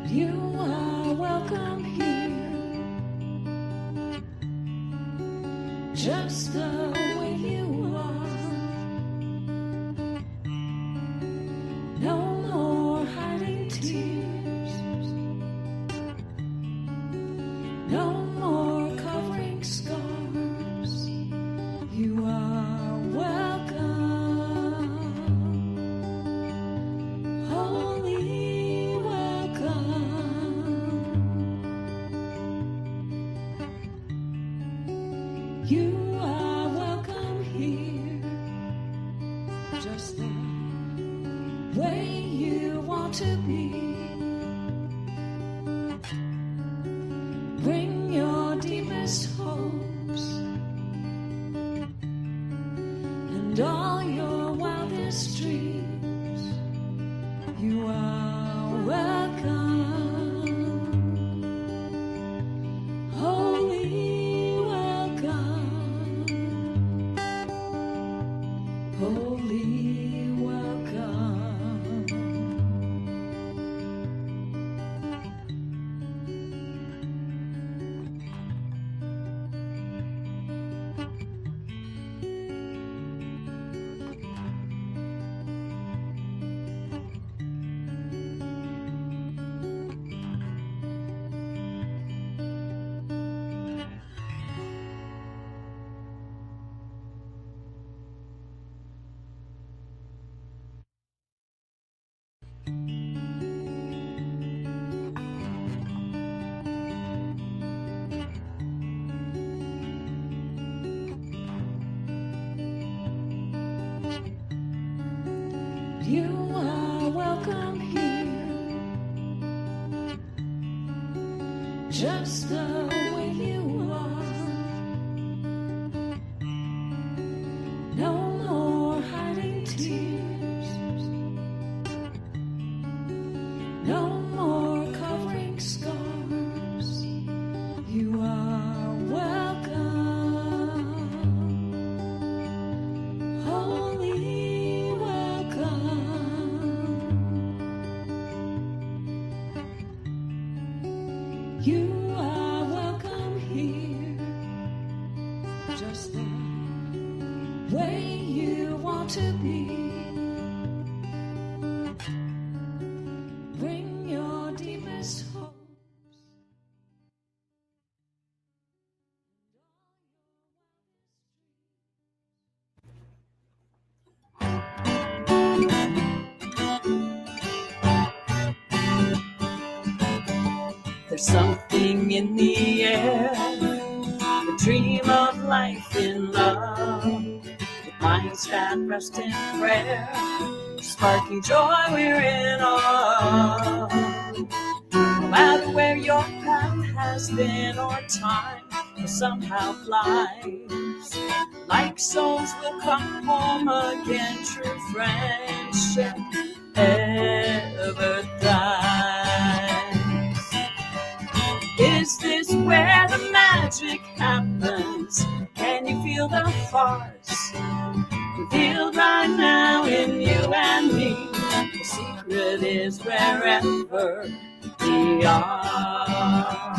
You are welcome here, just the way you are. No more hiding tears, no more covering scars. You are welcome, holy welcome. You are welcome here, just the way you want to be. Bring your deepest hopes and all your wildest dreams. You are welcome, holy welcome, holy welcome. You are welcome here, just the way you are. No more hiding tears, no more covering scars. You are welcome, holy welcome. You are welcome here, just the way you want to be. Bring your deepest hopes. There's something in the air, the dream of life in love, with minds that rest in prayer, sparking joy we're in awe. No matter where your path has been or time will somehow flies, like souls will come home again, true friendship ever thrives. Is this where the magic happens? Can you feel the hearts revealed right now in you and me? The secret is wherever we are.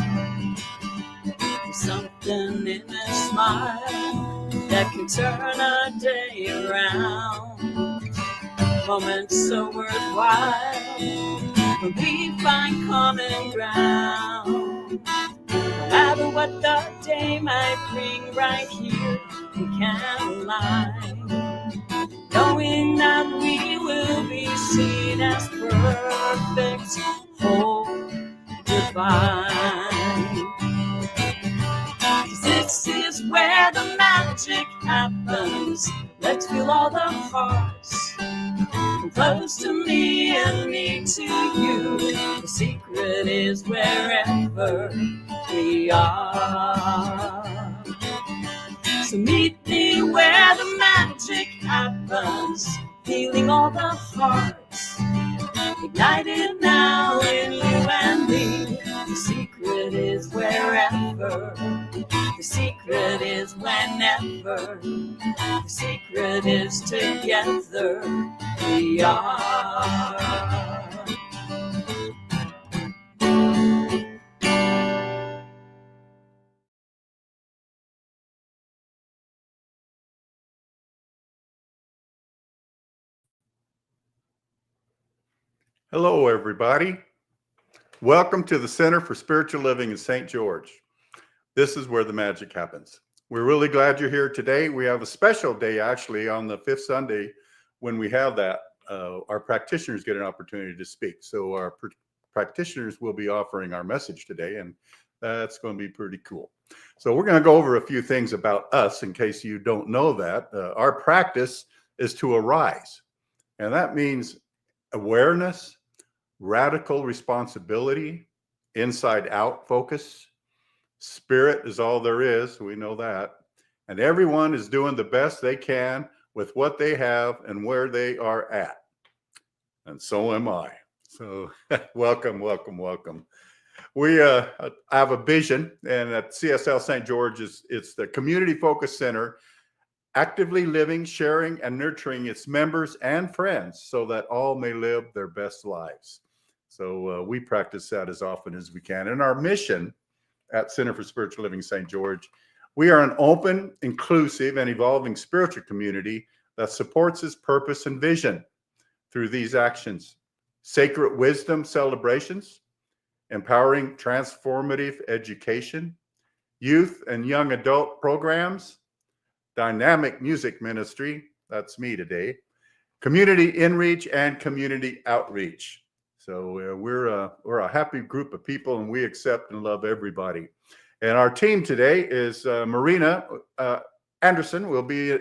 There's something in a smile that can turn a day around. Moments so worthwhile when we find common ground. No matter what the day might bring, right here we can align, knowing that we will be seen as perfect, whole, divine. 'Cause this is where the magic happens. Let's feel all the hearts from close to me and me to you. The secret is wherever we are. So meet me where the magic happens, feeling all the hearts ignited now in you and me. The secret is wherever, the secret is whenever, the secret is together we are. Hello, everybody. Welcome to the Center for Spiritual Living in St. George. This is where the magic happens. We're really glad you're here today. We have a special day, actually, on the fifth Sunday when we have that. Our practitioners get an opportunity to speak. So our practitioners will be offering our message today, and that's going to be pretty cool. So we're going to go over a few things about us in case you don't know that. Our practice is to arise, and that means awareness, radical responsibility, inside out focus. Spirit is all there is. We know that. And everyone is doing the best they can with what they have and where they are at. And so am I. So welcome, welcome, welcome. We have a vision, and at CSL St. George, it's the community focus center, actively living, sharing, and nurturing its members and friends so that all may live their best lives. So we practice that as often as we can. And our mission at Center for Spiritual Living St. George, we are an open, inclusive, and evolving spiritual community that supports its purpose and vision through these actions: sacred wisdom celebrations, empowering transformative education, youth and young adult programs, dynamic music ministry, that's me today, community inreach, and community outreach. So we're a happy group of people, and we accept and love everybody. And our team today is Marina Anderson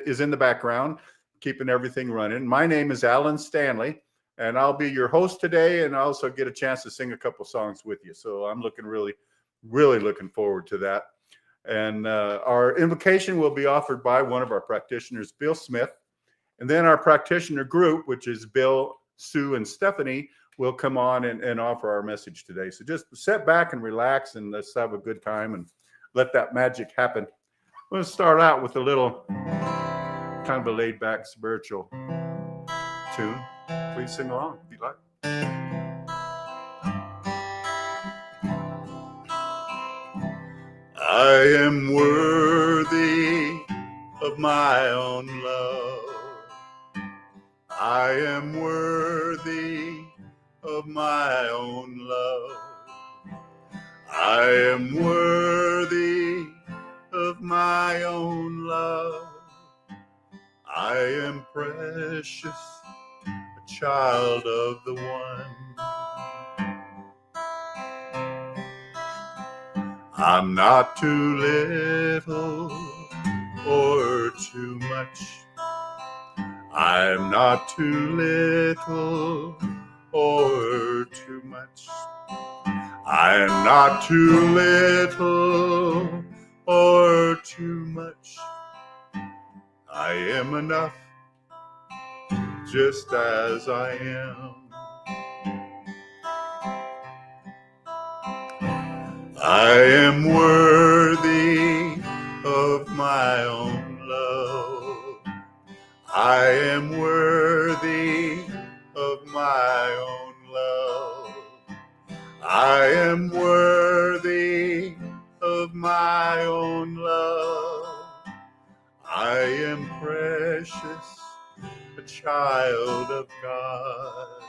is in the background, keeping everything running. My name is Alan Stanley, and I'll be your host today, and I also get a chance to sing a couple songs with you. So I'm really looking forward to that. And our invocation will be offered by one of our practitioners, Bill Smith. And then our practitioner group, which is Bill, Sue, and Stephanie, will come on and offer our message today. So just sit back and relax, and let's have a good time and let that magic happen. We're going to start out with a little kind of a laid-back spiritual tune. Please sing along if you like. I am worthy of my own love. I am worthy of my own love. I am worthy of my own love. I am precious, a child of the One. I'm not too little or too much. I'm not too little or too much. I'm not too little or too much. I am enough just as I am. I am worthy of my own love. I am worthy of my own love. I am worthy of my own love. I am precious, a child of God.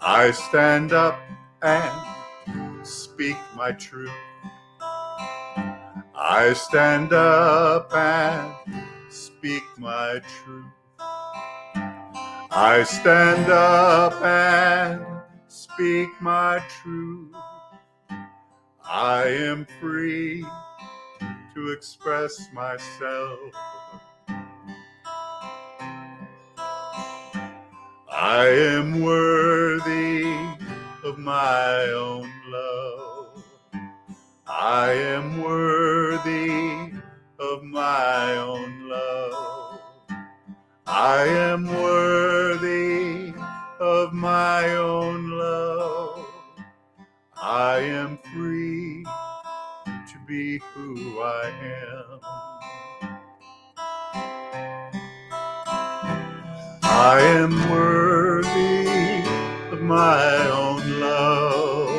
I stand up and speak my truth. I stand up and speak my truth. I stand up and speak my truth. I am free to express myself. I am worthy of my own love. I am worthy of my own love. I am worthy of my own love. I am free to be who I am. I am worthy of my own love.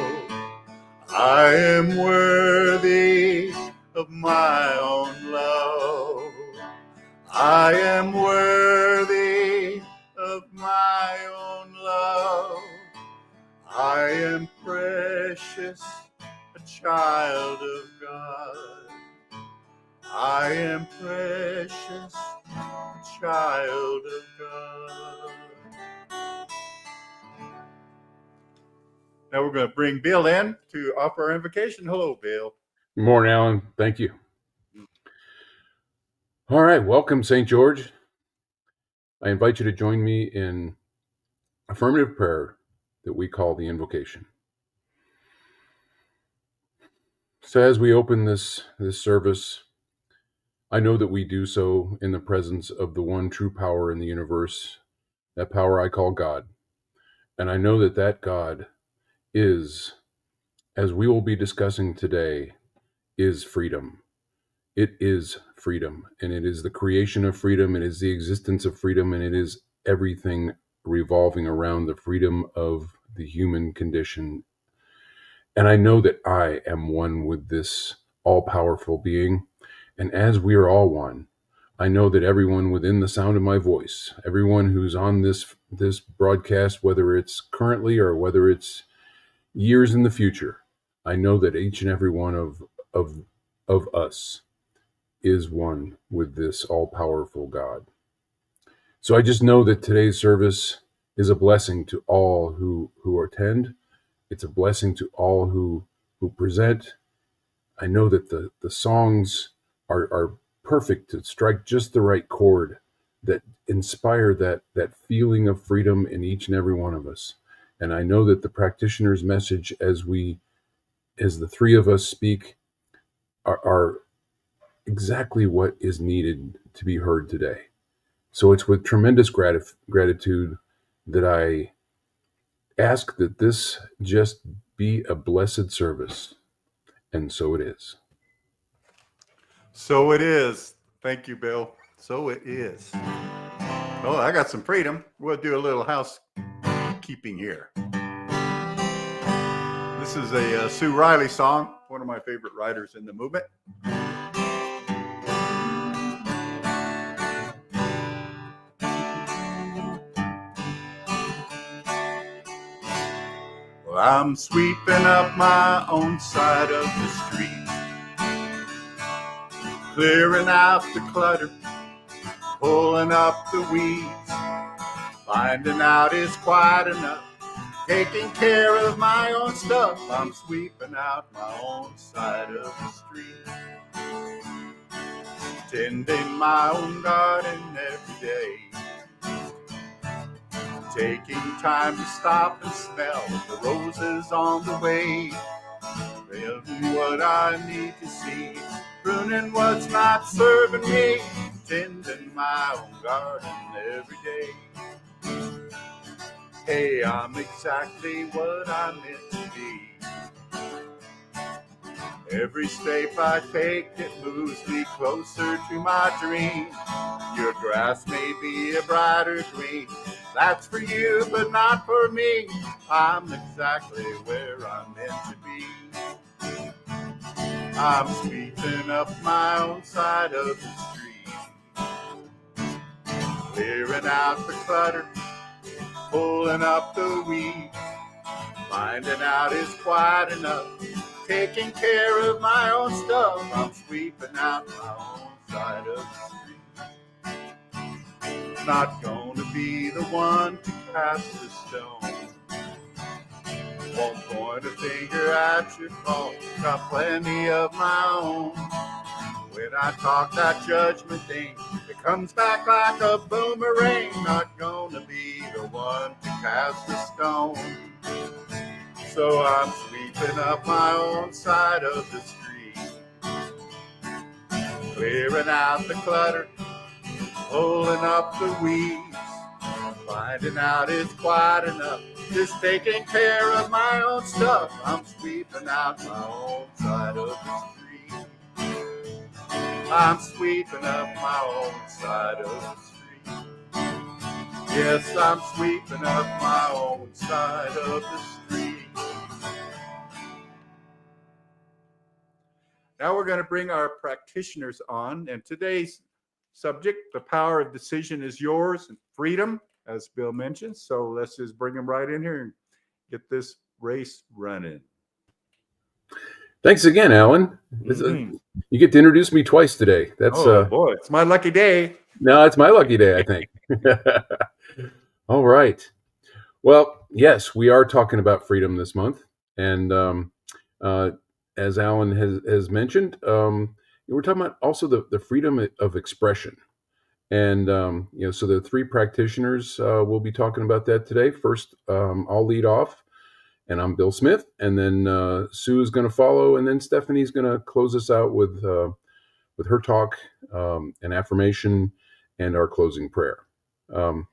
I am worthy of my own love. I am worthy precious, a child of God. I am precious, a child of God. Now we're going to bring Bill in to offer our invocation. Hello, Bill. Good morning, Alan. Thank you. All right, welcome, St. George. I invite you to join me in affirmative prayer that we call the invocation. So as we open this service, I know that we do so in the presence of the one true power in the universe, that power I call God. And I know that that God is, as we will be discussing today, is freedom. It is freedom, and it is the creation of freedom, it is the existence of freedom, and it is everything revolving around the freedom of the human condition. And I know that I am one with this all-powerful being, and as we are all one, I know that everyone within the sound of my voice, everyone who's on this broadcast, whether it's currently or whether it's years in the future, I know that each and every one of us is one with this all-powerful God. So I just know that today's service is a blessing to all who attend. It's a blessing to all who present. I know that the songs are perfect to strike just the right chord that inspire that feeling of freedom in each and every one of us. And I know that the practitioner's message as the three of us speak are exactly what is needed to be heard today. So it's with tremendous gratitude that I ask that this just be a blessed service. And so it is. So it is. Thank you, Bill. So it is. Oh, I got some freedom. We'll do a little housekeeping here. This is a Sue Riley song, one of my favorite writers in the movement. Well, I'm sweeping up my own side of the street, clearing out the clutter, pulling up the weeds, finding out it's quite enough, taking care of my own stuff. I'm sweeping out my own side of the street, tending my own garden every day, taking time to stop and smell the roses on the way, building what I need to see, pruning what's not serving me, tending my own garden every day. Hey, I'm exactly what I'm meant to be. Every step I take, it moves me closer to my dream. Your grass may be a brighter green, that's for you, but not for me. I'm exactly where I'm meant to be. I'm sweeping up my own side of the street, clearing out the clutter, pulling up the weeds, finding out it's quite enough, taking care of my own stuff. I'm sweeping out my own side of the street, not gonna be the one to cast the stone, won't point a finger at your fault, got plenty of my own. When I talk that judgment thing, it comes back like a boomerang, not gonna be the one to cast the stone. So I'm sweeping up my own side of the street, clearing out the clutter, pulling up the weeds, finding out it's quite enough, just taking care of my own stuff. I'm sweeping out my own side of the street. I'm sweeping up my own side of the street. Yes, I'm sweeping up my own side of the street. Now we're going to bring our practitioners on, and today's subject, the power of decision is yours, and freedom, as Bill mentioned. So let's just bring them right in here and get this race running. Thanks again, Alan. Mhm. You get to introduce me twice today. That's Oh boy, it's my lucky day. no, it's my lucky day, I think. All right. Well, yes, we are talking about freedom this month, and uh, as Alan has mentioned, we're talking about also the freedom of expression. And so the three practitioners will be talking about that today. First, I'll lead off, and I'm Bill Smith, and then Sue is going to follow, and then Stephanie's going to close us out with her talk, an affirmation, and our closing prayer. Um,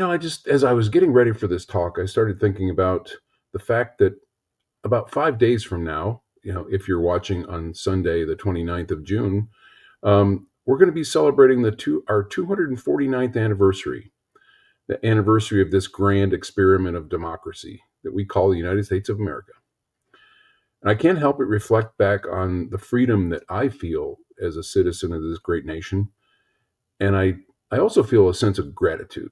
I just, as I was getting ready for this talk, I started thinking about the fact that about 5 days from now, if you're watching on Sunday, the 29th of June, we're going to be celebrating our 249th anniversary, the anniversary of this grand experiment of democracy that we call the United States of America. And I can't help but reflect back on the freedom that I feel as a citizen of this great nation. And I also feel a sense of gratitude.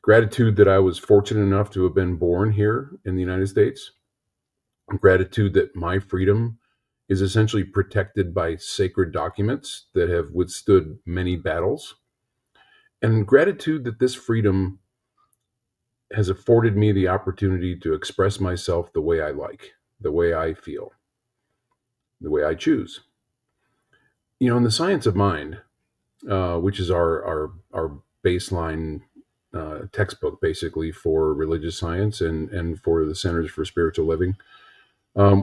Gratitude that I was fortunate enough to have been born here in the United States. Gratitude that my freedom is essentially protected by sacred documents that have withstood many battles. And gratitude that this freedom has afforded me the opportunity to express myself the way I like, the way I feel, the way I choose. In the science of mind, which is our baseline textbook basically for religious science and for the Centers for Spiritual Living,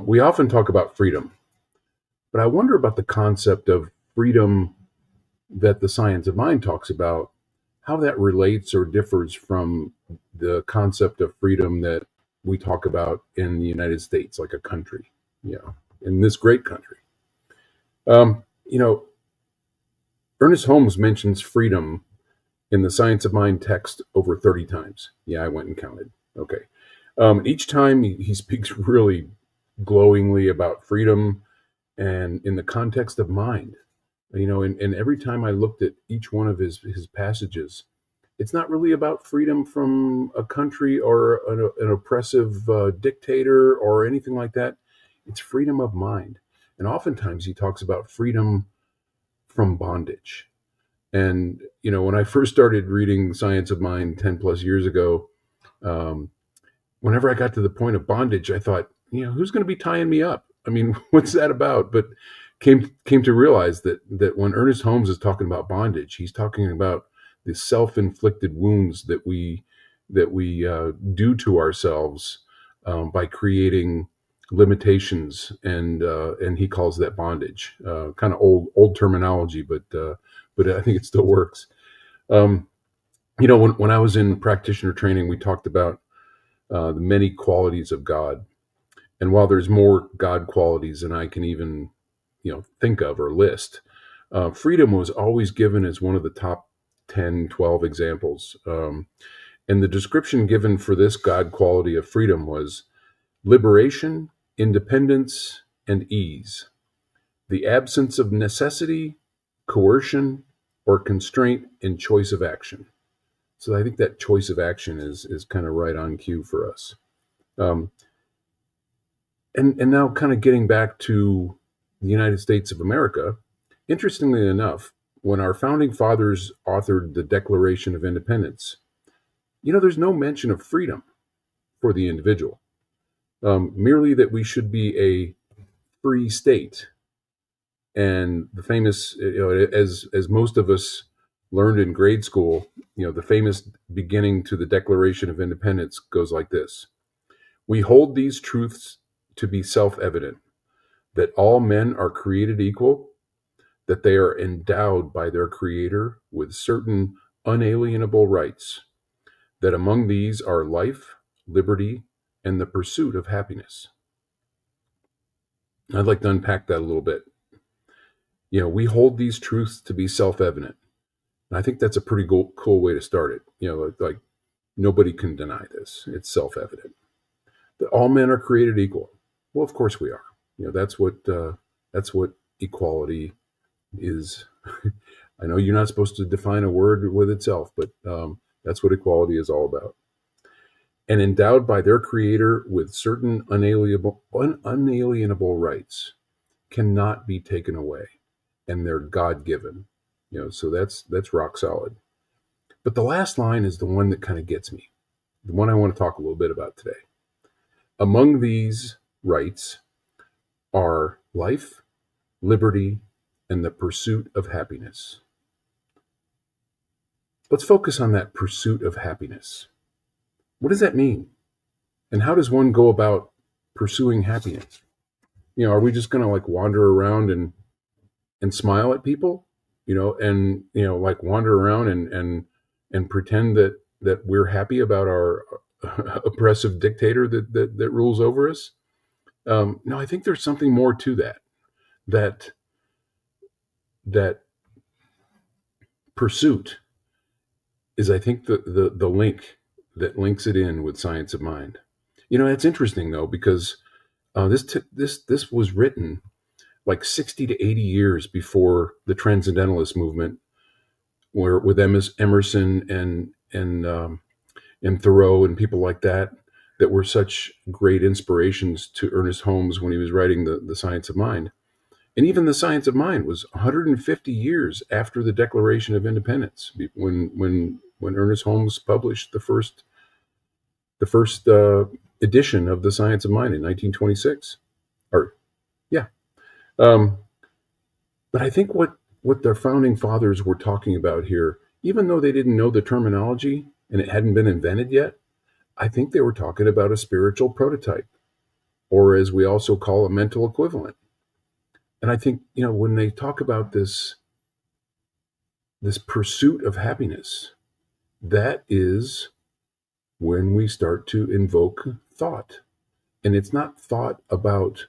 we often talk about freedom. But I wonder about the concept of freedom that the science of mind talks about, how that relates or differs from the concept of freedom that we talk about in the United States, like a country, in this great country. Um, you know, Ernest Holmes mentions freedom in the Science of Mind text over 30 times. Yeah, I went and counted. Okay. Each time he speaks really glowingly about freedom and in the context of mind. And every time I looked at each one of his passages, it's not really about freedom from a country or an oppressive dictator or anything like that. It's freedom of mind. And oftentimes he talks about freedom from bondage. And, when I first started reading Science of Mind 10 plus years ago, um, whenever I got to the point of bondage, I thought, who's going to be tying me up? I mean, what's that about? But came to realize that when Ernest Holmes is talking about bondage, he's talking about the self-inflicted wounds that we do to ourselves by creating limitations, and he calls that bondage. Kind of old terminology, but I think it still works. Um, when I was in practitioner training, we talked about the many qualities of God. And while there's more God qualities than I can even, think of or list, freedom was always given as one of the top 10, 12 examples. And the description given for this God quality of freedom was liberation, independence, and ease, the absence of necessity, coercion, or constraint in choice of action. So I think that choice of action is kind of right on cue for us. Um, and now kind of getting back to the United States of America, interestingly enough, when our founding fathers authored the Declaration of Independence, there's no mention of freedom for the individual, merely that we should be a free state. And the famous, as most of us learned in grade school, the famous beginning to the Declaration of Independence goes like this: "We hold these truths to be self-evident, that all men are created equal, that they are endowed by their Creator with certain unalienable rights, that among these are life, liberty, and the pursuit of happiness." I'd like to unpack that a little bit. We hold these truths to be self-evident. And I think that's a pretty cool way to start it. Like nobody can deny this. It's self-evident that all men are created equal. Well, of course we are. That's what equality is. I know you're not supposed to define a word with itself, but that's what equality is all about. and endowed by their creator with certain unalienable rights, cannot be taken away, and they're God-given. So that's rock solid. But the last line is the one that kind of gets me, the one I want to talk a little bit about today. Among these rights are life, liberty, and the pursuit of happiness. Let's focus on that pursuit of happiness. What does that mean? And how does one go about pursuing happiness? Are we just going to like wander around and smile at people, and like wander around and pretend that we're happy about our oppressive dictator that rules over us? No, I think there's something more to that pursuit is, I think, the link that links it in with Science of Mind. It's interesting though, because this was written like 60 to 80 years before the Transcendentalist movement, where with Emerson and Thoreau and people like that were such great inspirations to Ernest Holmes when he was writing the Science of Mind. And even the Science of Mind was 150 years after the Declaration of Independence, when Ernest Holmes published the first edition of the Science of Mind in 1926. But I think what the founding fathers were talking about here, even though they didn't know the terminology and it hadn't been invented yet, I think they were talking about a spiritual prototype, or as we also call a mental equivalent. And I think, when they talk about this pursuit of happiness, that is when we start to invoke thought. And it's not thought about,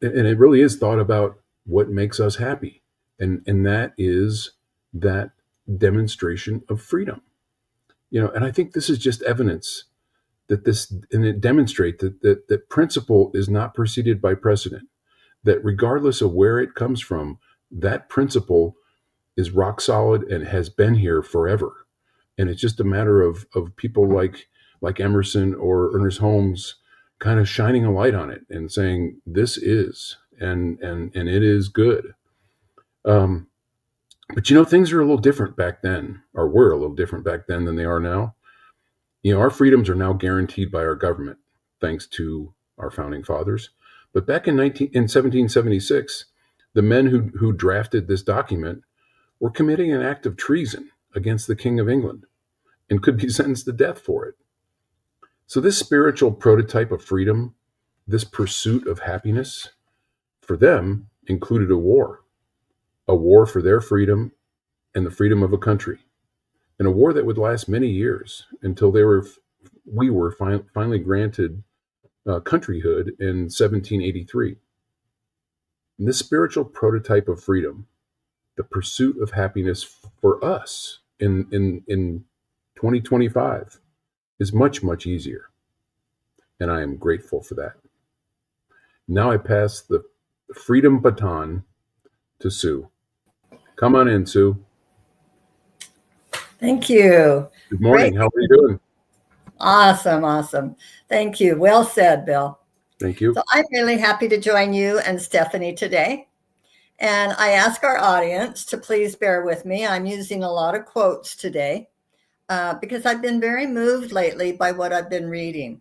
and it really is thought about what makes us happy. And that is that demonstration of freedom. And I think this is just evidence and it demonstrates that principle is not preceded by precedent, that regardless of where it comes from, that principle is rock solid and has been here forever. And it's just a matter of people like Emerson or Ernest Holmes kind of shining a light on it and saying, this is, and it is good. But things are a little different back then, or were a little different back then than they are now. Our freedoms are now guaranteed by our government, thanks to our founding fathers. But back in 1776, the men who drafted this document were committing an act of treason against the King of England and could be sentenced to death for it. So this spiritual prototype of freedom, this pursuit of happiness, for them included a war for their freedom and the freedom of a country, and a war that would last many years until we were finally granted countryhood in 1783. And this spiritual prototype of freedom, the pursuit of happiness for us in 2025, is much, much easier. And I am grateful for that. Now I pass the freedom baton to Sue. Come on in, Sue. Thank you. Good morning. Great. How are you doing? Awesome. Thank you. Well said, Bill. Thank you. So I'm really happy to join you and Stephanie today. And I ask our audience to please bear with me. I'm using a lot of quotes today because I've been very moved lately by what I've been reading.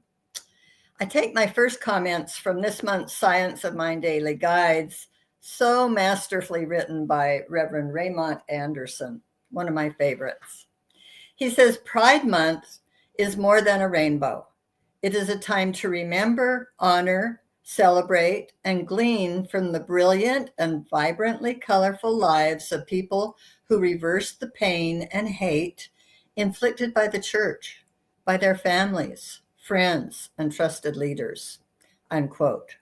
I take my first comments from this month's Science of Mind Daily Guides, so masterfully written by Reverend Raymond Anderson, one of my favorites. He says, Pride Month is more than a rainbow. It is a time to remember, honor, celebrate, and glean from the brilliant and vibrantly colorful lives of people who reversed the pain and hate inflicted by the church, by their families, friends, and trusted leaders, unquote.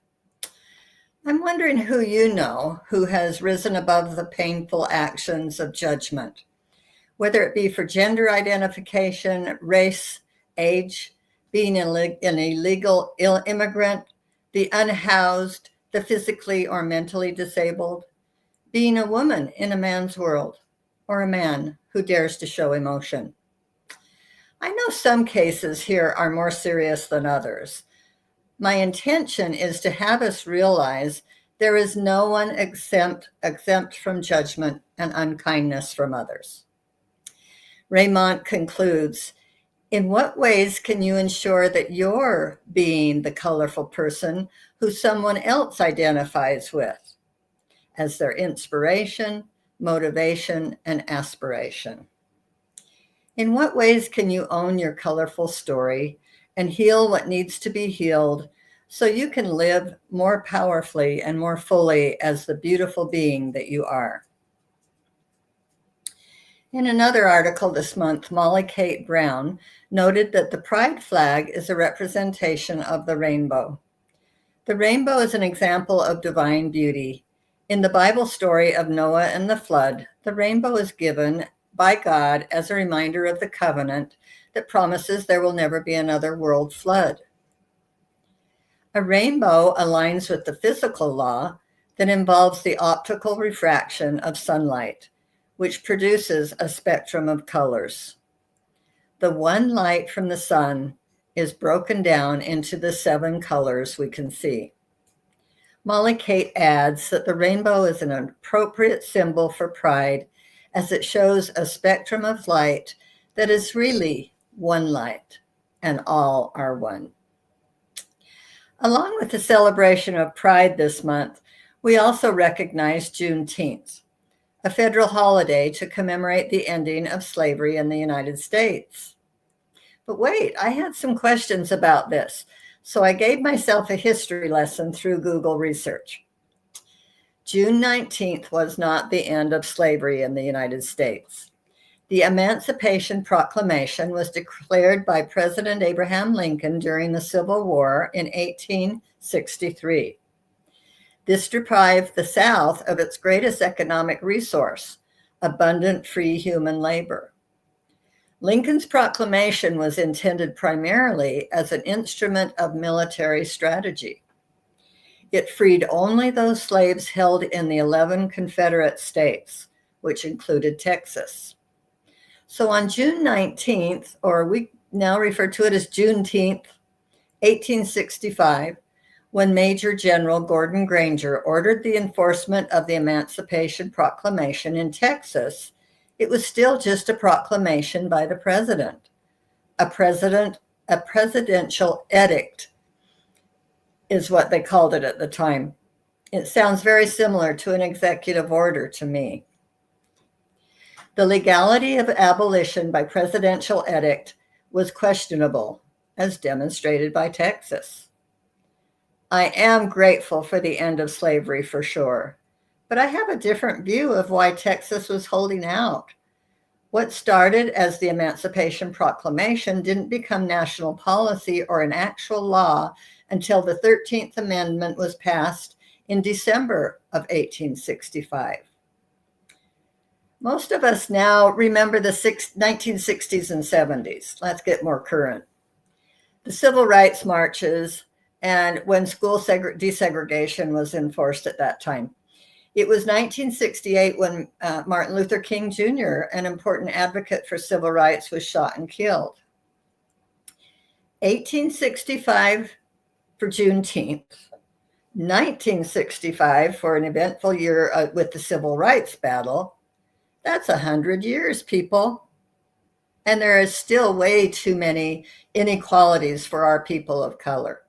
I'm wondering who you know who has risen above the painful actions of judgment, whether it be for gender identification, race, age, being an illegal immigrant, the unhoused, the physically or mentally disabled, being a woman in a man's world, or a man who dares to show emotion. I know some cases here are more serious than others. My intention is to have us realize there is no one exempt from judgment and unkindness from others. Raymond concludes, in what ways can you ensure that you're being the colorful person who someone else identifies with as their inspiration, motivation, and aspiration? In what ways can you own your colorful story and heal what needs to be healed so you can live more powerfully and more fully as the beautiful being that you are? In another article this month, Molly Kate Brown noted that the pride flag is a representation of the rainbow. The rainbow is an example of divine beauty. In the Bible story of Noah and the flood, the rainbow is given by God as a reminder of the covenant that promises there will never be another world flood. A rainbow aligns with the physical law that involves the optical refraction of sunlight, which produces a spectrum of colors. The one light from the sun is broken down into the 7 colors we can see. Molly Kate adds that the rainbow is an appropriate symbol for pride as it shows a spectrum of light that is really one light, and all are one. Along with the celebration of Pride this month, we also recognize Juneteenth, a federal holiday to commemorate the ending of slavery in the United States. But wait, I had some questions about this, so I gave myself a history lesson through Google research. June 19th was not the end of slavery in the United States. The Emancipation Proclamation was declared by President Abraham Lincoln during the Civil War in 1863. This deprived the South of its greatest economic resource, abundant free human labor. Lincoln's proclamation was intended primarily as an instrument of military strategy. It freed only those slaves held in the 11 Confederate states, which included Texas. So on June 19th, or we now refer to it as Juneteenth, 1865, when Major General Gordon Granger ordered the enforcement of the Emancipation Proclamation in Texas, it was still just a proclamation by the president. A presidential edict is what they called it at the time. It sounds very similar to an executive order to me. The legality of abolition by presidential edict was questionable, as demonstrated by Texas. I am grateful for the end of slavery for sure, but I have a different view of why Texas was holding out. What started as the Emancipation Proclamation didn't become national policy or an actual law until the 13th Amendment was passed in December of 1865. Most of us now remember the 1960s and 70s. Let's get more current. The civil rights marches and when school desegregation was enforced at that time. It was 1968 when Martin Luther King Jr., an important advocate for civil rights, was shot and killed. 1865 for Juneteenth, 1965 for an eventful year with the civil rights battle. That's 100 years, people. And there is still way too many inequalities for our people of color.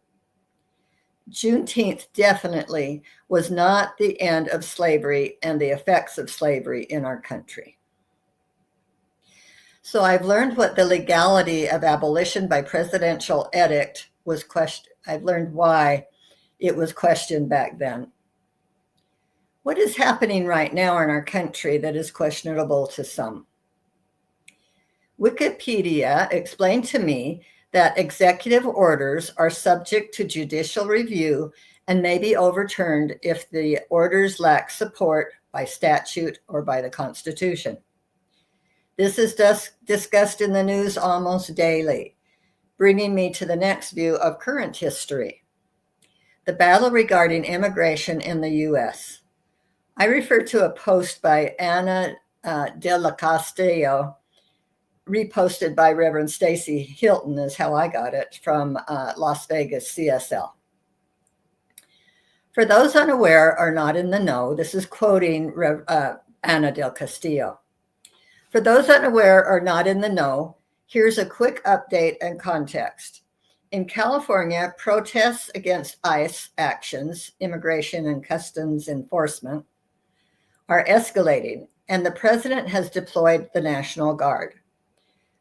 Juneteenth definitely was not the end of slavery and the effects of slavery in our country. So I've learned what the legality of abolition by presidential edict was questioned. I've learned why it was questioned back then. What is happening right now in our country that is questionable to some? Wikipedia explained to me that executive orders are subject to judicial review and may be overturned if the orders lack support by statute or by the Constitution. This is discussed in the news almost daily, bringing me to the next view of current history. The battle regarding immigration in the U.S. I refer to a post by Ana de la Castillo reposted by Reverend Stacy Hilton is how I got it from Las Vegas CSL. For those unaware or not in the know, this is quoting Ana del Castillo. For those unaware or not in the know, here's a quick update and context. In California, protests against ICE actions, Immigration and Customs Enforcement, are escalating, and the president has deployed the National Guard.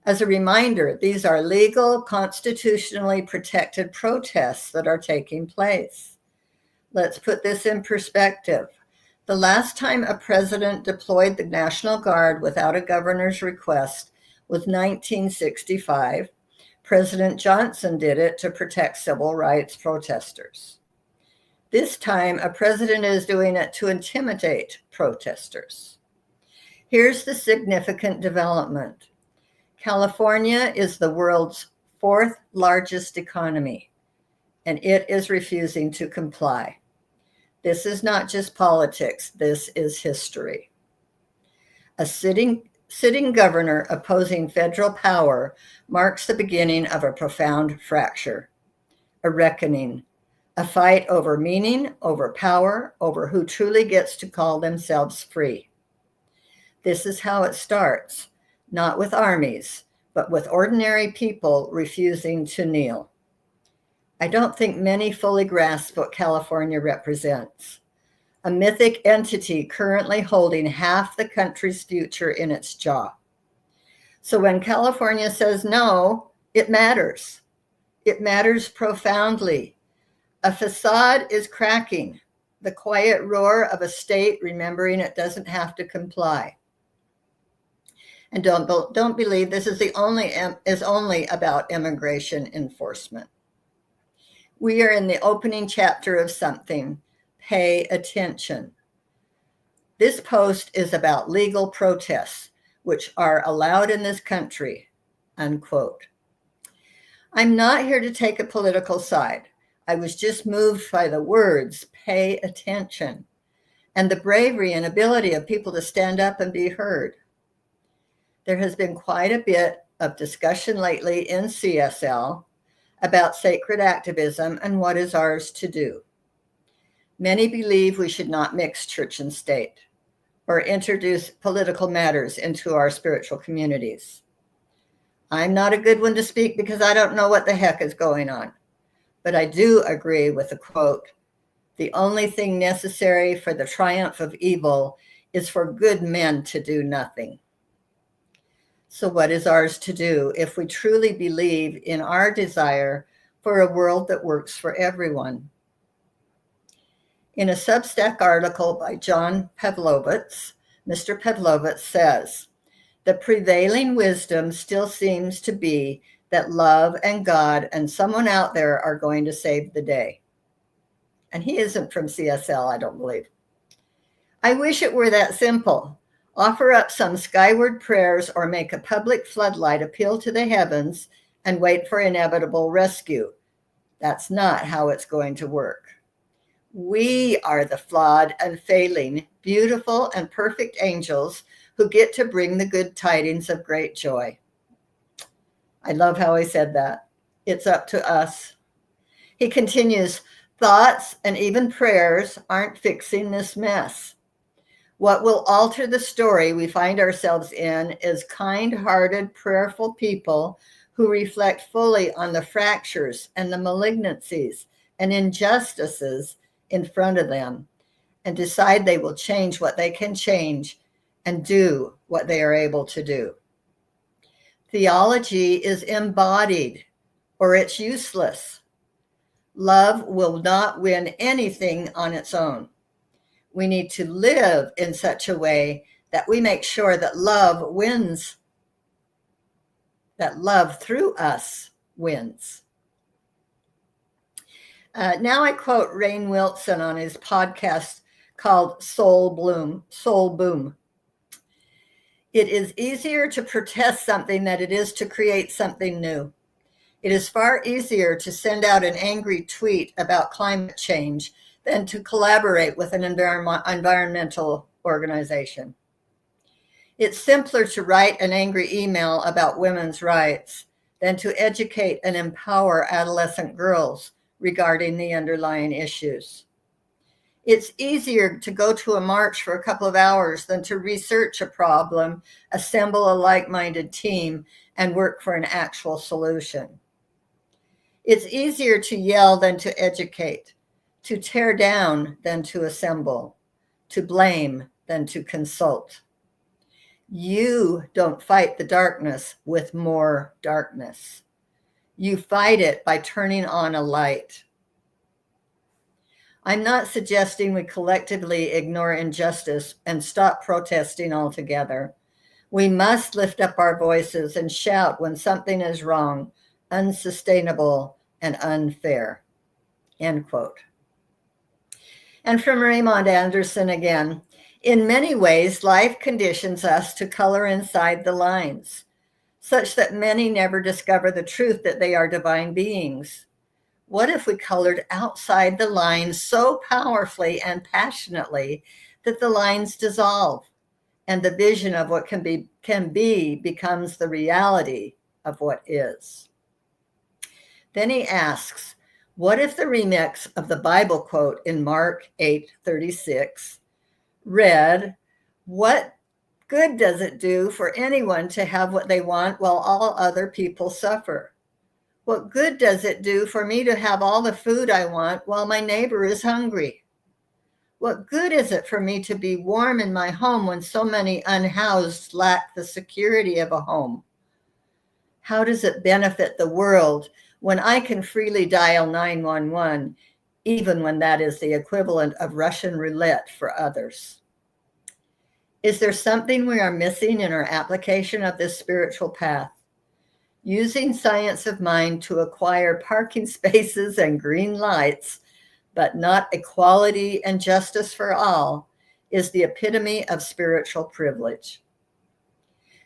As a reminder, these are legal, constitutionally protected protests that are taking place. Let's put this in perspective. The last time a president deployed the National Guard without a governor's request was 1965. President Johnson did it to protect civil rights protesters. This time, a president is doing it to intimidate protesters. Here's the significant development. California is the world's 4th largest economy, and it is refusing to comply. This is not just politics, this is history. A sitting governor opposing federal power marks the beginning of a profound fracture, a reckoning, a fight over meaning, over power, over who truly gets to call themselves free. This is how it starts, not with armies, but with ordinary people refusing to kneel. I don't think many fully grasp what California represents. A mythic entity currently holding half the country's future in its jaw. So when California says no, it matters. It matters profoundly. A facade is cracking, the quiet roar of a state remembering it doesn't have to comply. And don't believe this is only about immigration enforcement. We are in the opening chapter of something. Pay attention. This post is about legal protests, which are allowed in this country, unquote. I'm not here to take a political side. I was just moved by the words, pay attention, and the bravery and ability of people to stand up and be heard. There has been quite a bit of discussion lately in CSL about sacred activism and what is ours to do. Many believe we should not mix church and state or introduce political matters into our spiritual communities. I'm not a good one to speak because I don't know what the heck is going on, but I do agree with the quote, "The only thing necessary for the triumph of evil is for good men to do nothing." So what is ours to do if we truly believe in our desire for a world that works for everyone? In a Substack article by John Pavlovitz, Mr. Pavlovitz says, the prevailing wisdom still seems to be that love and God and someone out there are going to save the day. And he isn't from CSL, I don't believe. I wish it were that simple. Offer up some skyward prayers or make a public floodlight appeal to the heavens and wait for inevitable rescue. That's not how it's going to work. We are the flawed and failing, beautiful and perfect angels who get to bring the good tidings of great joy. I love how he said that. It's up to us. He continues, thoughts and even prayers aren't fixing this mess. What will alter the story we find ourselves in is kind-hearted, prayerful people who reflect fully on the fractures and the malignancies and injustices in front of them and decide they will change what they can change and do what they are able to do. Theology is embodied or it's useless. Love will not win anything on its own. We need to live in such a way that we make sure that love wins, that love through us wins. Now I quote Rainn Wilson on his podcast called Soul Boom. It is easier to protest something than it is to create something new. It is far easier to send out an angry tweet about climate change than to collaborate with an environmental organization. It's simpler to write an angry email about women's rights than to educate and empower adolescent girls regarding the underlying issues. It's easier to go to a march for a couple of hours than to research a problem, assemble a like-minded team, and work for an actual solution. It's easier to yell than to educate, to tear down than to assemble, to blame than to consult. You don't fight the darkness with more darkness. You fight it by turning on a light. I'm not suggesting we collectively ignore injustice and stop protesting altogether. We must lift up our voices and shout when something is wrong, unsustainable, and unfair. End quote. And from Raymond Anderson again, in many ways, life conditions us to color inside the lines, such that many never discover the truth that they are divine beings. What if we colored outside the lines so powerfully and passionately that the lines dissolve and the vision of what can be becomes the reality of what is? Then he asks, what if the remix of the Bible quote in Mark 8:36 read, "What good does it do for anyone to have what they want while all other people suffer? What good does it do for me to have all the food I want while my neighbor is hungry? What good is it for me to be warm in my home when so many unhoused lack the security of a home? How does it benefit the world when I can freely dial 911, even when that is the equivalent of Russian roulette for others?" Is there something we are missing in our application of this spiritual path? Using science of mind to acquire parking spaces and green lights, but not equality and justice for all, is the epitome of spiritual privilege.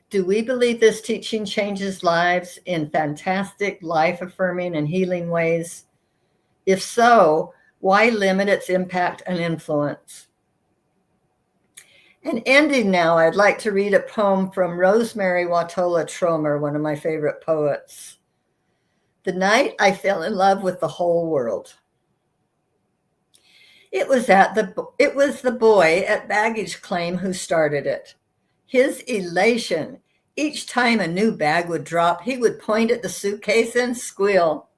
Do we believe this teaching changes lives in fantastic, life-affirming, and healing ways? If so, why limit its impact and influence? And ending now, I'd like to read a poem from Rosemary Watola Tromer, one of my favorite poets. The night I fell in love with the whole world. It was the boy at baggage claim who started it. His elation, each time a new bag would drop, he would point at the suitcase and squeal,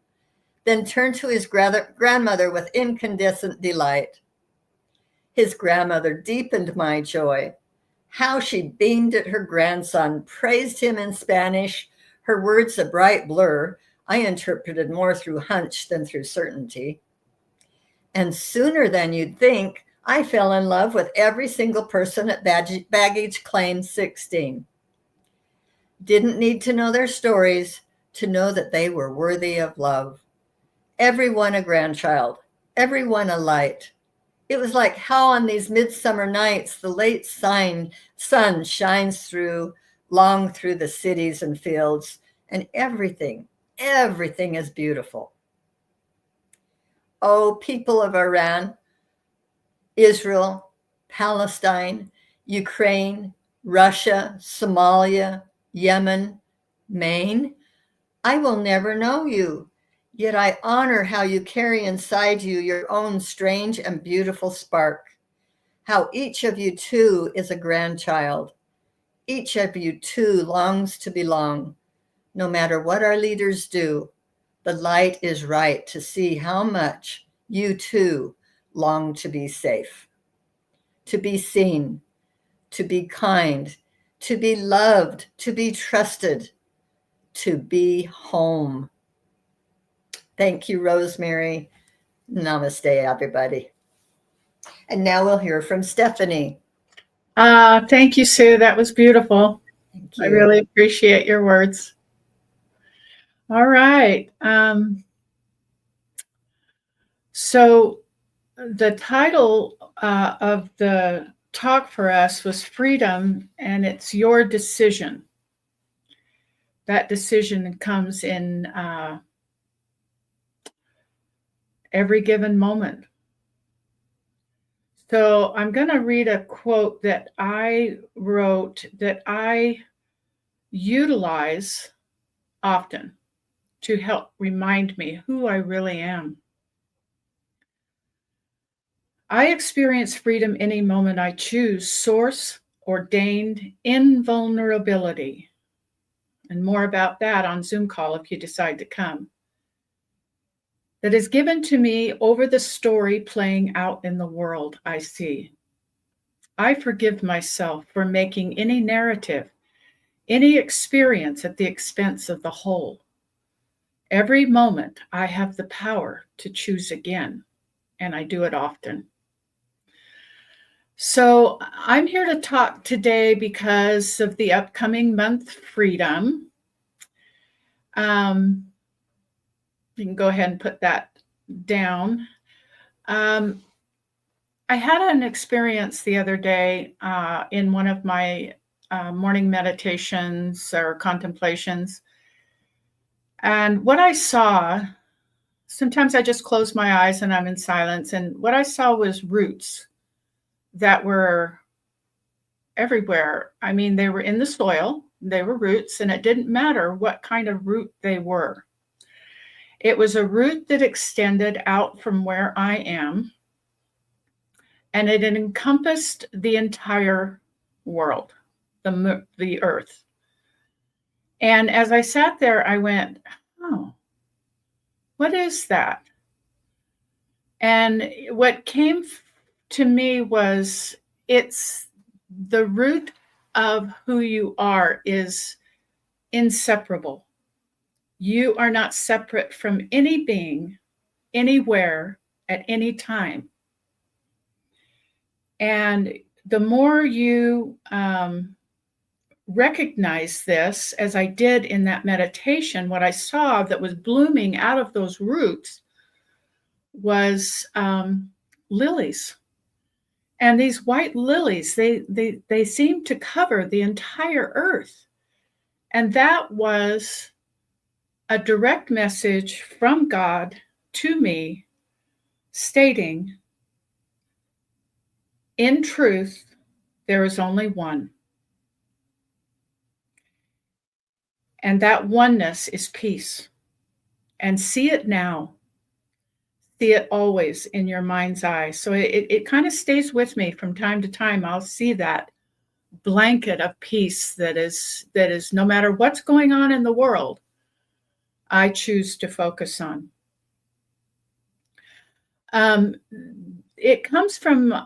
then turn to his grandmother with incandescent delight. His grandmother deepened my joy. How she beamed at her grandson, praised him in Spanish, her words a bright blur. I interpreted more through hunch than through certainty. And sooner than you'd think, I fell in love with every single person at baggage claim 16. Didn't need to know their stories to know that they were worthy of love. Everyone a grandchild, everyone a light. It was like how on these midsummer nights, the late sun shines long through the cities and fields, and everything is beautiful. Oh, people of Iran, Israel, Palestine, Ukraine, Russia, Somalia, Yemen, Maine, I will never know you. Yet I honor how you carry inside you your own strange and beautiful spark, how each of you too is a grandchild. Each of you too longs to belong. No matter what our leaders do, the light is right to see how much you too long to be safe, to be seen, to be kind, to be loved, to be trusted, to be home. Thank you, Rosemary. Namaste, everybody. And now we'll hear from Stephanie. Thank you, Sue. That was beautiful. Thank you. I really appreciate your words. All right. So the title of the talk for us was Freedom, and it's your decision. That decision comes in every given moment. So I'm going to read a quote that I wrote that I utilize often to help remind me who I really am. I experience freedom any moment I choose source ordained invulnerability. And more about that on Zoom call if you decide to come. That is given to me over the story playing out in the world I see. I forgive myself for making any narrative, any experience at the expense of the whole. Every moment I have the power to choose again, and I do it often. So I'm here to talk today because of the upcoming month, Freedom. You can go ahead and put that down. I had an experience the other day in one of my morning meditations or contemplations. And what I saw, sometimes I just close my eyes and I'm in silence. And what I saw was roots that were everywhere. I mean, they were in the soil, they were roots, and it didn't matter what kind of root they were. It was a root that extended out from where I am, and it encompassed the entire world, the earth. And as I sat there, I went, oh, what is that? And what came to me was it's the root of who you are is inseparable. You are not separate from any being, anywhere, at any time. And the more you recognize this, as I did in that meditation, what I saw that was blooming out of those roots was lilies. And these white lilies, they seem to cover the entire earth. And that was a direct message from God to me stating, in truth, there is only one. And that oneness is peace. And see it now. See it always in your mind's eye. So it kind of stays with me from time to time. I'll see that blanket of peace that is no matter what's going on in the world, I choose to focus on. It comes from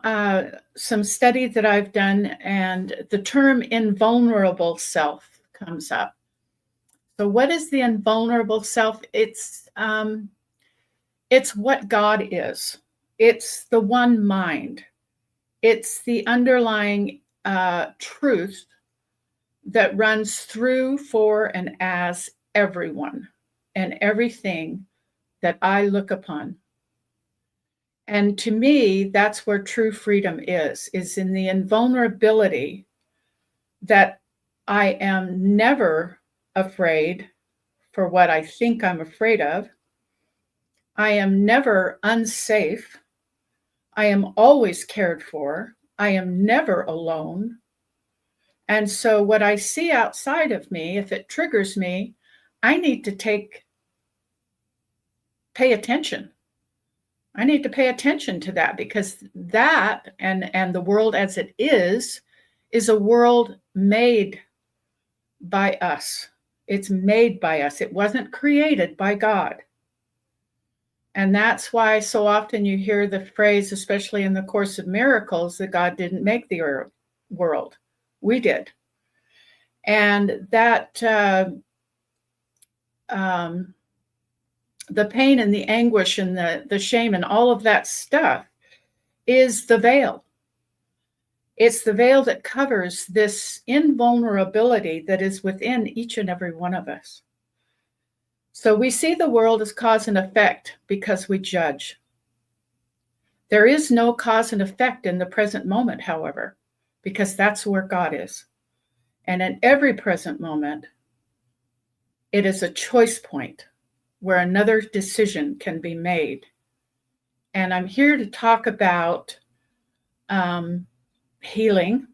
some study that I've done, and the term invulnerable self comes up. So what is the invulnerable self? It's what God is. It's the one mind. It's the underlying truth that runs through, for, and as everyone and everything that I look upon. And to me, that's where true freedom is in the invulnerability that I am never afraid for what I think I'm afraid of. I am never unsafe. I am always cared for. I am never alone. And so what I see outside of me, if it triggers me, I need to pay attention. I need to pay attention to that, because that and the world as it is a world made by us. It's made by us. It wasn't created by God. And that's why so often you hear the phrase, especially in the Course of Miracles, that God didn't make the world. We did. And that the pain and the anguish and the shame and all of that stuff is the veil. It's the veil that covers this invulnerability that is within each and every one of us. So we see the world as cause and effect because we judge. There is no cause and effect in the present moment, however, because that's where God is. And in every present moment, it is a choice point where another decision can be made. And I'm here to talk about healing,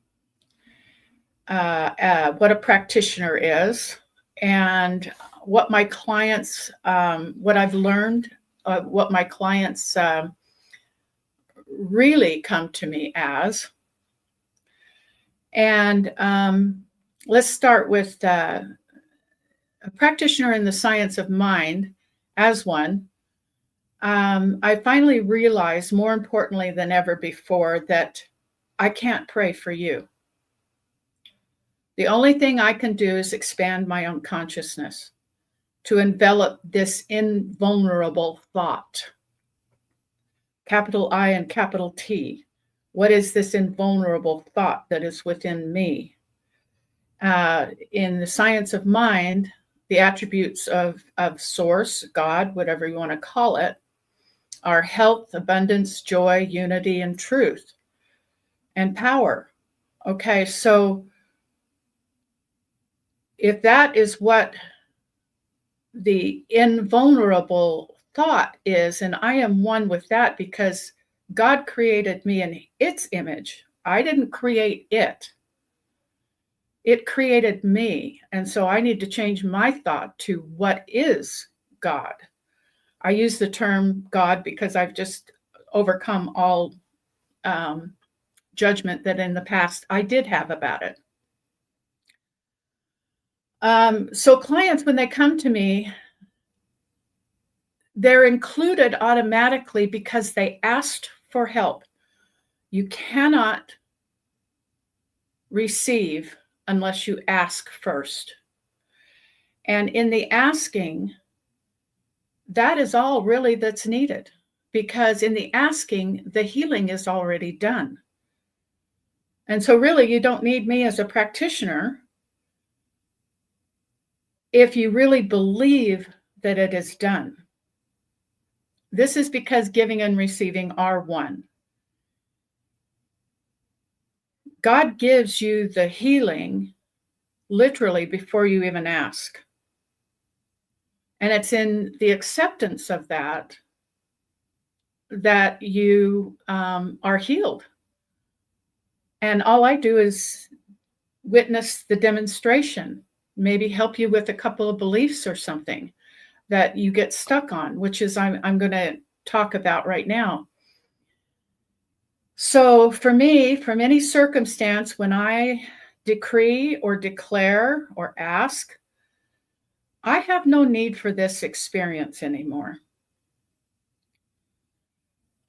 what a practitioner is, and what my clients, what I've learned, what my clients really come to me as. And let's start with a practitioner in the science of mind as one. I finally realized, more importantly than ever before, that I can't pray for you. The only thing I can do is expand my own consciousness to envelop this invulnerable thought. Capital I and capital T. What is this invulnerable thought that is within me? In the science of mind, the attributes of source, God, whatever you want to call it, are health, abundance, joy, unity, and truth, and power. Okay, so if that is what the invulnerable thought is, and I am one with that because God created me in its image. I didn't create it. It created me. And so I need to change my thought to what is God. I use the term God because I've just overcome all judgment that in the past I did have about it. So clients, when they come to me, they're included automatically because they asked for help. You cannot receive unless you ask first. And in the asking, that is all really that's needed, because in the asking, the healing is already done. And so really, you don't need me as a practitioner if you really believe that it is done. This is because giving and receiving are one. God gives you the healing literally before you even ask. And it's in the acceptance of that you are healed. And all I do is witness the demonstration, maybe help you with a couple of beliefs or something that you get stuck on, which is I'm going to talk about right now. So for me, from any circumstance, when I decree or declare or ask, I have no need for this experience anymore.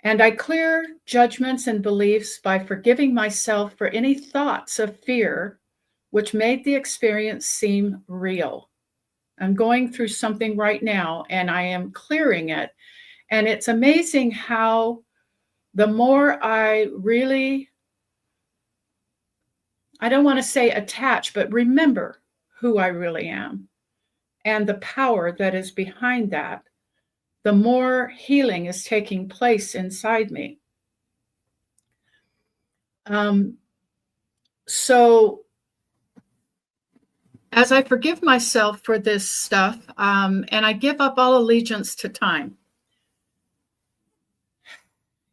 And I clear judgments and beliefs by forgiving myself for any thoughts of fear which made the experience seem real. I'm going through something right now and I am clearing it. And it's amazing how the more I really, I don't want to say attach, but remember who I really am and the power that is behind that, the more healing is taking place inside me. So as I forgive myself for this stuff, and I give up all allegiance to time.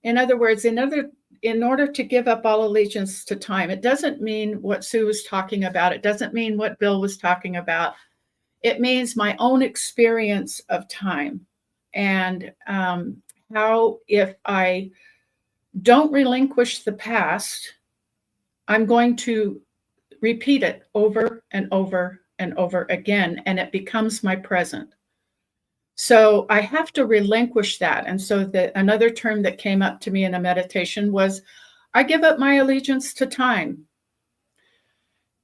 In other words, in order to give up all allegiance to time, it doesn't mean what Sue was talking about. It doesn't mean what Bill was talking about. It means my own experience of time and how if I don't relinquish the past, I'm going to repeat it over and over and over again, and it becomes my present. So I have to relinquish that. And so another term that came up to me in a meditation was, I give up my allegiance to time.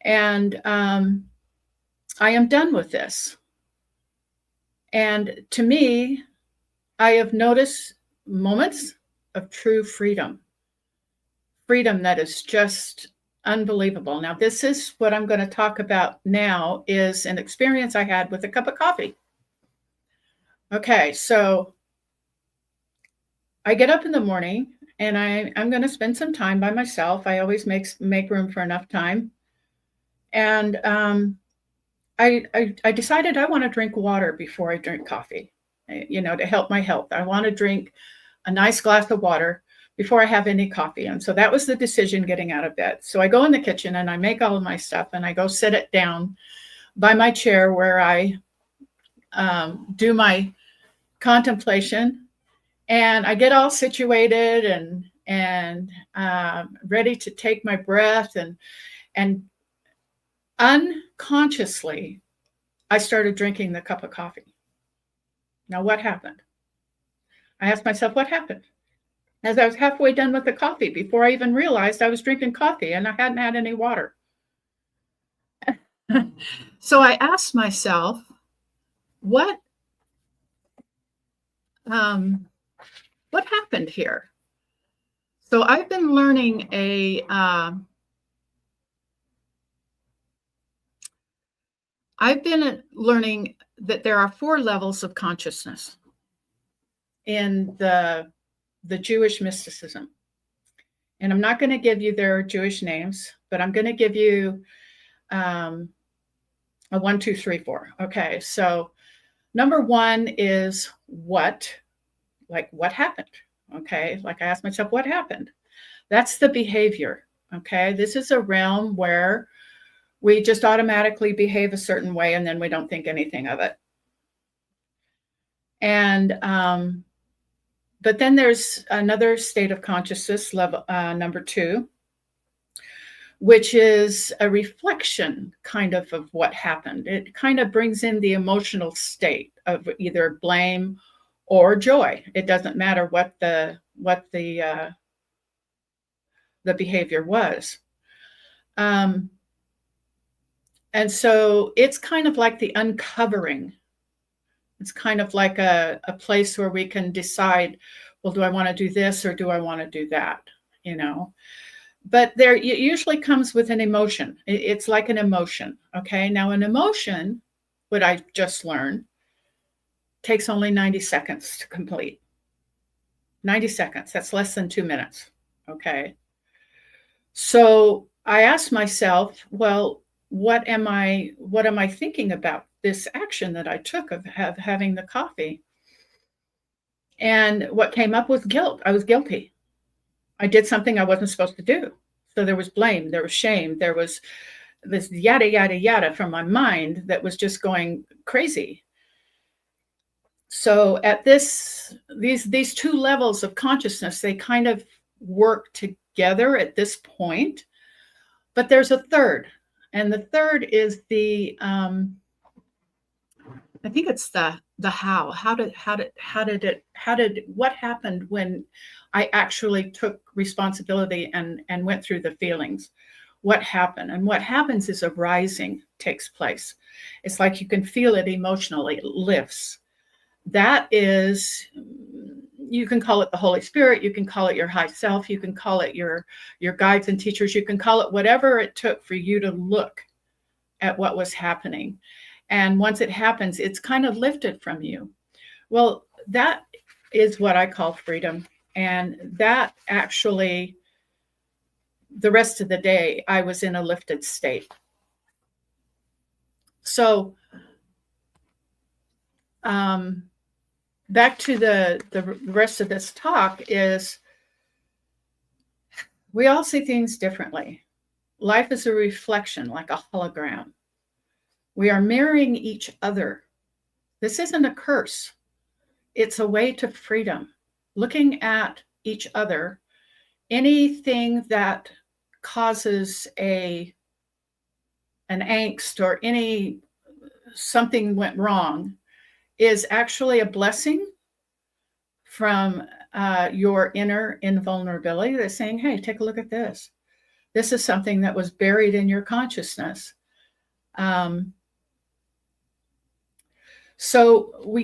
And I am done with this. And to me, I have noticed moments of true freedom. Freedom that is just unbelievable. Now, this is what I'm going to talk about now, is an experience I had with a cup of coffee. Okay, so I get up in the morning and I'm going to spend some time by myself. I always make room for enough time. And I decided I want to drink water before I drink coffee, to help my health. I want to drink a nice glass of water before I have any coffee. And so that was the decision, getting out of bed. So I go in the kitchen and I make all of my stuff, and I go sit it down by my chair where I do my contemplation, and I get all situated and ready to take my breath, and unconsciously I started drinking the cup of coffee. Now, what happened? I asked myself, what happened? As I was halfway done with the coffee, before I even realized I was drinking coffee and I hadn't had any water. So I asked myself, what happened here? So I've been learning that there are 4 levels of consciousness in the Jewish mysticism. And I'm not going to give you their Jewish names, but I'm going to give you a 1, 2, 3, 4. Okay, so number 1 is what happened? Okay, like I asked myself, what happened? That's the behavior. Okay, this is a realm where we just automatically behave a certain way and then we don't think anything of it. And but then there's another state of consciousness, level number 2, which is a reflection kind of what happened. It kind of brings in the emotional state of either blame or joy. It doesn't matter what the behavior was. And so it's kind of like the uncovering. It's kind of like a place where we can decide, well, do I want to do this or do I want to do that? You know, but there it usually comes with an emotion. It's like an emotion. Okay. Now an emotion, what I just learned, takes only 90 seconds to complete. 90 seconds. That's less than 2 minutes. Okay. So I asked myself, well, what am I thinking about this action that I took of having the coffee? And what came up was guilt. I was guilty. I did something I wasn't supposed to do. So there was blame, there was shame, there was this yada, yada, yada from my mind that was just going crazy. So at these 2 levels of consciousness, they kind of work together at this point. But there's a third. And the third is the I think it's the how. What happened when I actually took responsibility and went through the feelings? What happened? And what happens is a rising takes place. It's like you can feel it emotionally. It lifts. That is, you can call it the Holy Spirit, you can call it your high self, you can call it your guides and teachers, you can call it whatever it took for you to look at what was happening. And once it happens, it's kind of lifted from you. Well, that is what I call freedom. And that actually, the rest of the day, I was in a lifted state. So back to the rest of this talk is we all see things differently. Life is a reflection, like a hologram. We are mirroring each other. This isn't a curse. It's a way to freedom. Looking at each other, anything that causes an angst or something went wrong is actually a blessing from your inner invulnerability. They're saying, hey, take a look at this. This is something that was buried in your consciousness. So I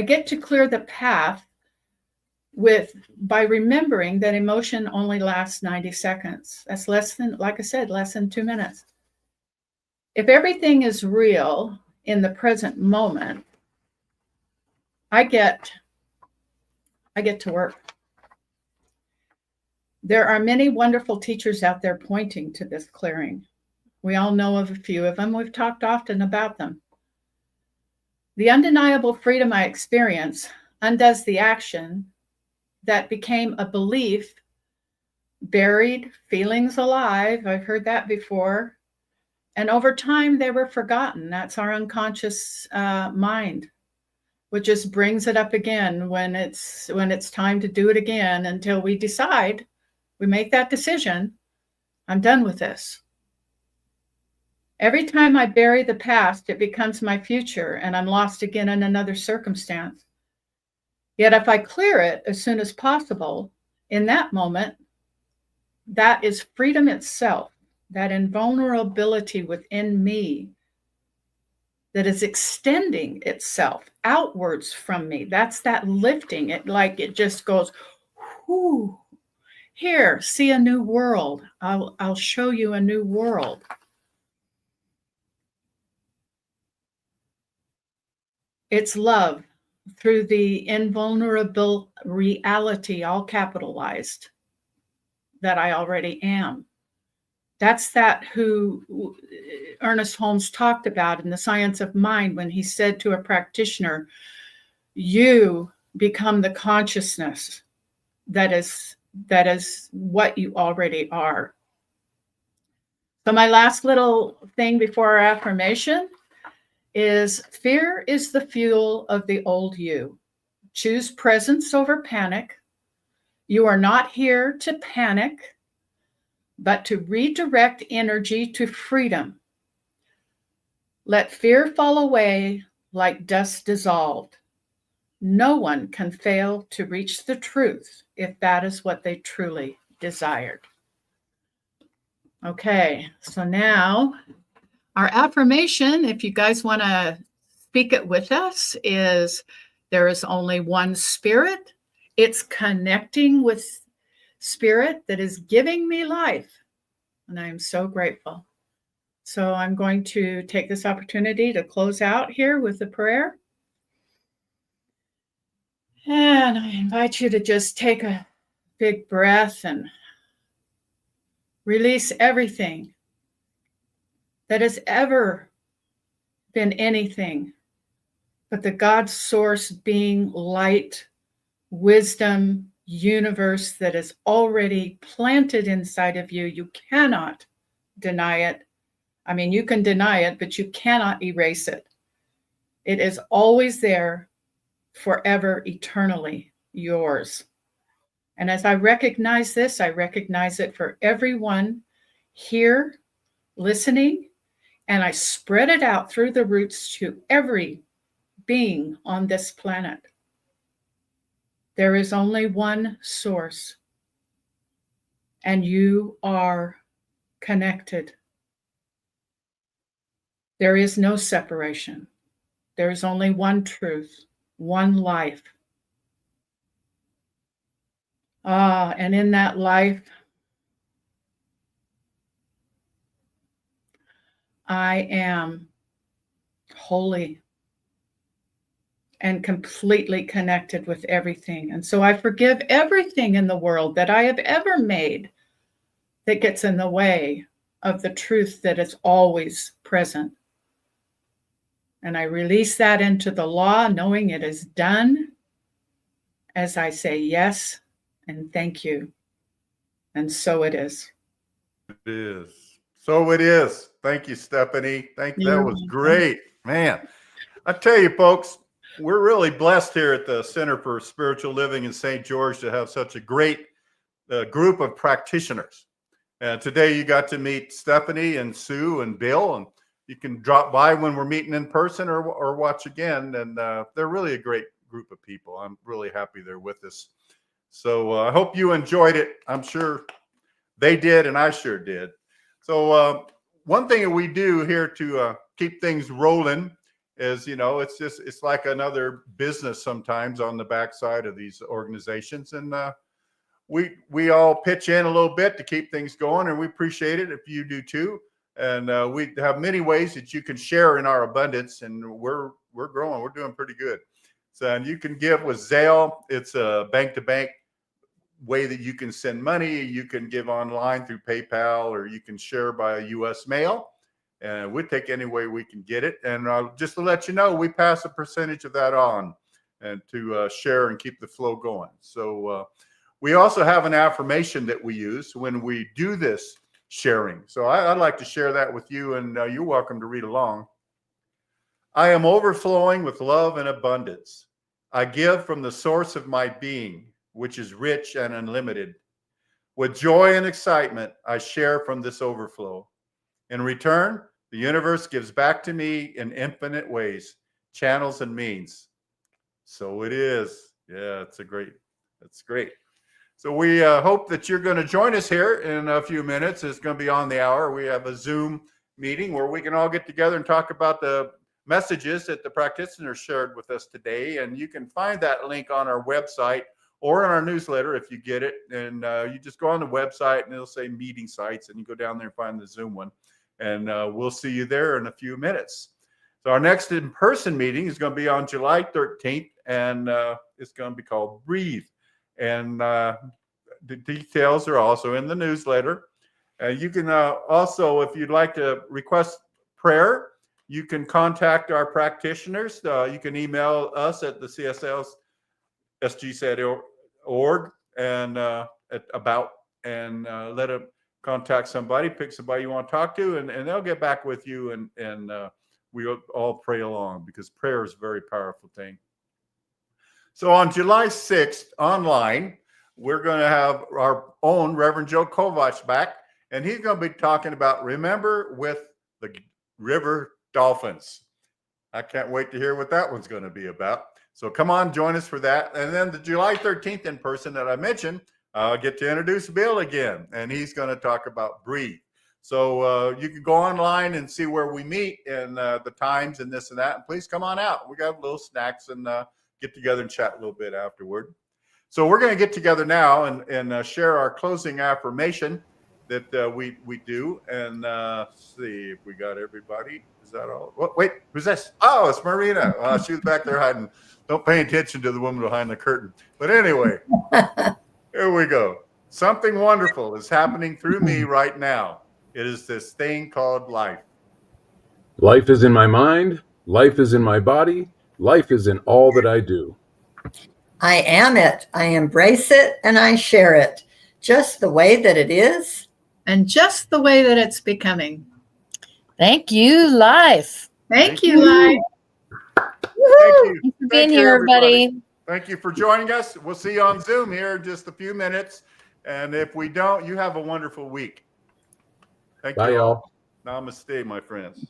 get to clear the path by remembering that emotion only lasts 90 seconds. That's less than 2 minutes. If everything is real in the present moment, I get to work. There are many wonderful teachers out there pointing to this clearing. We all know of a few of them. We've talked often about them. The undeniable freedom I experience undoes the action that became a belief, buried, feelings alive. I've heard that before. And over time, they were forgotten. That's our unconscious mind, which just brings it up again when it's time to do it again, until we decide, we make that decision, I'm done with this. Every time I bury the past, it becomes my future, and I'm lost again in another circumstance. Yet if I clear it as soon as possible, in that moment, that is freedom itself, that invulnerability within me that is extending itself outwards from me. That's that lifting. It just goes, whoo, here, see a new world. I'll show you a new world. It's love through the invulnerable reality, all capitalized, that I already am. That's that who Ernest Holmes talked about in The Science of Mind, when he said to a practitioner, you become the consciousness that is what you already are. So my last little thing before our affirmation is, fear is the fuel of the old you. Choose presence over panic. You are not here to panic, but to redirect energy to freedom. Let fear fall away like dust dissolved. No one can fail to reach the truth if that is what they truly desired. Okay, so now our affirmation, if you guys want to speak it with us, is there is only one spirit. It's connecting with spirit that is giving me life. And I am so grateful. So I'm going to take this opportunity to close out here with a prayer. And I invite you to just take a big breath and release everything that has ever been anything but the God source being, light, wisdom, universe that is already planted inside of you. You cannot deny it. I mean, you can deny it, but you cannot erase it. It is always there, forever, eternally yours. And as I recognize this, I recognize it for everyone here listening, and I spread it out through the roots to every being on this planet. There is only one source, and you are connected. There is no separation. There is only one truth, one life. And in that life, I am holy and completely connected with everything. And so I forgive everything in the world that I have ever made that gets in the way of the truth that is always present. And I release that into the law, knowing it is done, as I say yes and thank you. And so it is. It is. So it is. Thank you, Stephanie. That was great. Man, I tell you, folks, we're really blessed here at the Center for Spiritual Living in St. George to have such a great group of practitioners. Today you got to meet Stephanie and Sue and Bill, and you can drop by when we're meeting in person or watch again. And they're really a great group of people. I'm really happy they're with us. So I hope you enjoyed it. I'm sure they did, and I sure did. So one thing that we do here to keep things rolling is, it's like another business sometimes on the backside of these organizations. And we all pitch in a little bit to keep things going, and we appreciate it if you do too. And we have many ways that you can share in our abundance, and we're growing. We're doing pretty good. So, and you can give with Zelle. It's a bank-to-bank way that you can send money. You can give online through PayPal, or you can share by U.S. mail. And we take any way we can get it. And just to let you know, we pass a percentage of that on and to share and keep the flow going. So we also have an affirmation that we use when we do this sharing. So I'd like to share that with you, and you're welcome to read along. I am overflowing with love and abundance. I give from the source of my being, which is rich and unlimited. With joy and excitement, I share from this overflow. In return, the universe gives back to me in infinite ways, channels and means. So it is. Yeah, that's great. So we hope that you're going to join us here in a few minutes. It's going to be on the hour. We have a Zoom meeting where we can all get together and talk about the messages that the practitioners shared with us today. And you can find that link on our website or in our newsletter if you get it. And you just go on the website and it'll say meeting sites, and you go down there and find the Zoom one. And we'll see you there in a few minutes. So our next in-person meeting is going to be on July 13th, and it's going to be called Breathe. And the details are also in the newsletter. You can also, if you'd like to request prayer, you can contact our practitioners. You can email us at the CSLSG.org and about, and let them contact somebody, pick somebody you want to talk to, and they'll get back with you, and we'll all pray along, because prayer is a very powerful thing. So on July 6th, online, we're going to have our own Reverend Joe Kovach back, and he's going to be talking about Remember with the River Dolphins. I can't wait to hear what that one's going to be about. So come on, join us for that. And then the July 13th in person that I mentioned, I'll get to introduce Bill again, and he's going to talk about Breathe. So you can go online and see where we meet and the times and this and that. And please come on out. We got little snacks and get together and chat a little bit afterward. So we're going to get together now and share our closing affirmation that we do. And see if we got everybody. Is that all? Oh, wait, who's this? Oh, it's Marina. She was back there hiding. Don't pay attention to the woman behind the curtain. But anyway, here we go. Something wonderful is happening through me right now. It is this thing called life. Life is in my mind. Life is in my body. Life is in all that I do. I am it. I embrace it and I share it, just the way that it is. And just the way that it's becoming. Thank you, life. Thank you, Life. Thank you. Thanks for being here, everybody. Thank you for joining us. We'll see you on Zoom here in just a few minutes. And if we don't, you have a wonderful week. Thank Bye, you y'all. Namaste, my friends.